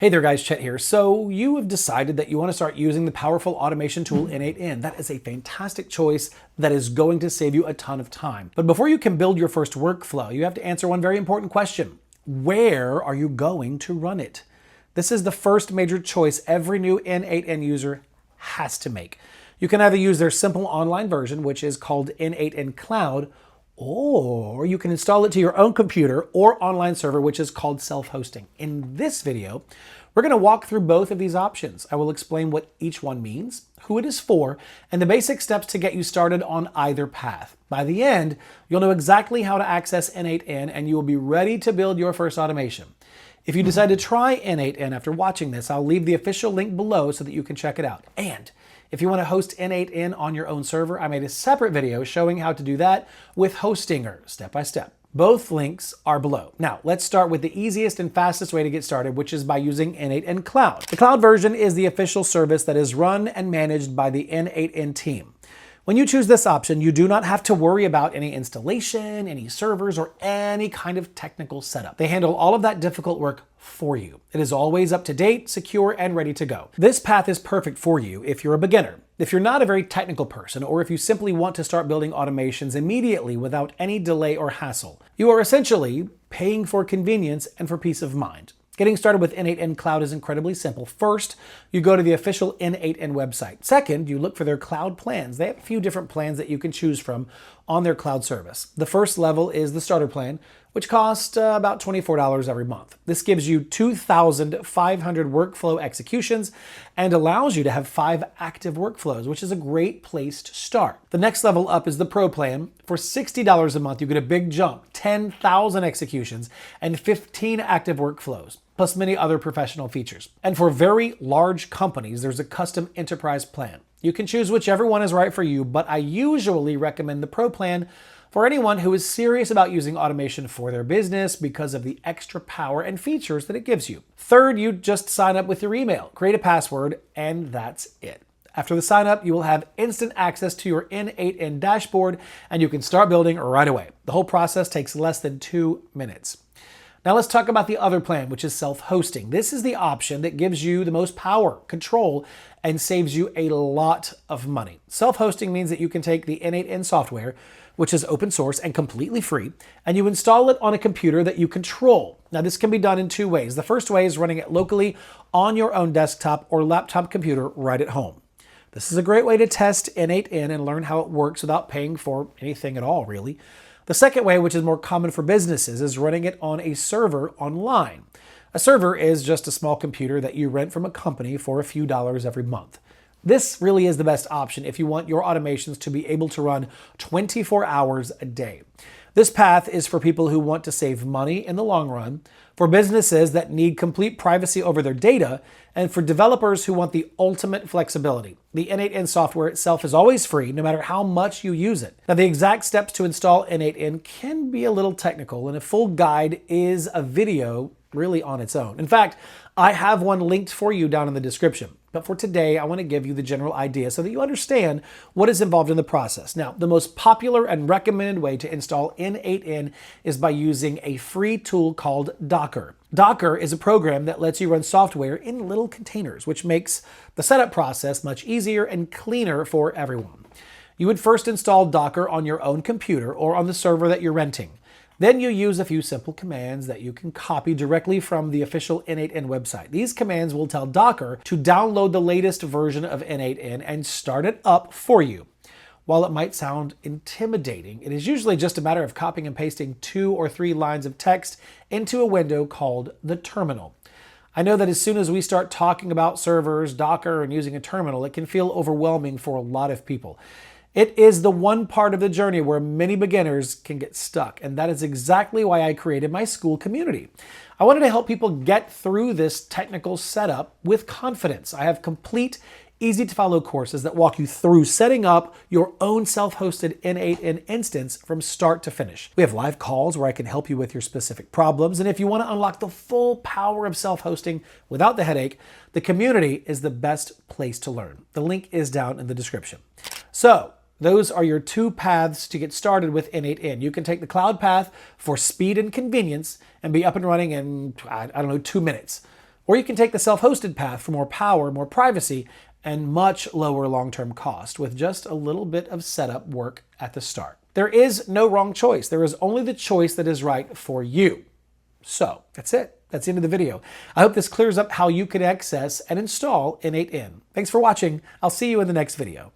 Hey there guys, Chet here. So you have decided that you want to start using the powerful automation tool n8n. That is a fantastic choice that is going to save you a ton of time. But before you can build your first workflow, you have to answer one very important question. Where are you going to run it? This is the first major choice every new n8n user has to make. You can either use their simple online version, which is called n8n Cloud, or you can install it to your own computer or online server, which is called self-hosting. In this video, we're going to walk through both of these options. I will explain what each one means, who it is for, and the basic steps to get you started on either path. By the end, you'll know exactly how to access n8n and you will be ready to build your first automation. If you decide to try n8n after watching this, I'll leave the official link below so that you can check it out. And if you want to host n8n on your own server, I made a separate video showing how to do that with Hostinger, step by step. Both links are below. Now, let's start with the easiest and fastest way to get started, which is by using n8n Cloud. The cloud version is the official service that is run and managed by the n8n team. When you choose this option, you do not have to worry about any installation, any servers, or any kind of technical setup. They handle all of that difficult work for you. It is always up to date, secure, and ready to go. This path is perfect for you if you're a beginner, if you're not a very technical person, or if you simply want to start building automations immediately without any delay or hassle. You are essentially paying for convenience and for peace of mind. Getting started with n8n Cloud is incredibly simple. First, you go to the official n8n website. Second, you look for their cloud plans. They have a few different plans that you can choose from on their cloud service. The first level is the starter plan, which costs about $24 every month. This gives you 2,500 workflow executions and allows you to have 5 active workflows, which is a great place to start. The next level up is the Pro plan. For $60 a month, you get a big jump, 10,000 executions and 15 active workflows, plus many other professional features. And for very large companies, there's a custom enterprise plan. You can choose whichever one is right for you, but I usually recommend the Pro plan for anyone who is serious about using automation for their business because of the extra power and features that it gives you. Third, you just sign up with your email, create a password, and that's it. After the sign up, you will have instant access to your n8n dashboard and you can start building right away. The whole process takes less than 2 minutes. Now let's talk about the other plan, which is self-hosting. This is the option that gives you the most power, control, and saves you a lot of money. Self-hosting means that you can take the n8n software, which is open source and completely free, and you install it on a computer that you control. Now this can be done in 2 ways. The first way is running it locally on your own desktop or laptop computer right at home. This is a great way to test n8n and learn how it works without paying for anything at all, really. The second way, which is more common for businesses, is running it on a server online. A server is just a small computer that you rent from a company for a few dollars every month. This really is the best option if you want your automations to be able to run 24 hours a day. This path is for people who want to save money in the long run, for businesses that need complete privacy over their data, and for developers who want the ultimate flexibility. The n8n software itself is always free, no matter how much you use it. Now, the exact steps to install n8n can be a little technical, and a full guide is a video really on its own. In fact, I have one linked for you down in the description. But for today, I want to give you the general idea so that you understand what is involved in the process. Now, the most popular and recommended way to install n8n is by using a free tool called Docker. Docker is a program that lets you run software in little containers, which makes the setup process much easier and cleaner for everyone. You would first install Docker on your own computer or on the server that you're renting. Then you use a few simple commands that you can copy directly from the official n8n website. These commands will tell Docker to download the latest version of n8n and start it up for you. While it might sound intimidating, it is usually just a matter of copying and pasting 2 or 3 lines of text into a window called the terminal. I know that as soon as we start talking about servers, Docker, and using a terminal, it can feel overwhelming for a lot of people. It is the one part of the journey where many beginners can get stuck, and that is exactly why I created my school community. I wanted to help people get through this technical setup with confidence. I have complete, easy-to-follow courses that walk you through setting up your own self-hosted n8n instance from start to finish. We have live calls where I can help you with your specific problems, and if you want to unlock the full power of self-hosting without the headache, the community is the best place to learn. The link is down in the description. So, those are your 2 paths to get started with n8n. You can take the cloud path for speed and convenience and be up and running in, 2 minutes. Or you can take the self-hosted path for more power, more privacy, and much lower long-term cost with just a little bit of setup work at the start. There is no wrong choice. There is only the choice that is right for you. So that's it. That's the end of the video. I hope this clears up how you can access and install n8n. Thanks for watching. I'll see you in the next video.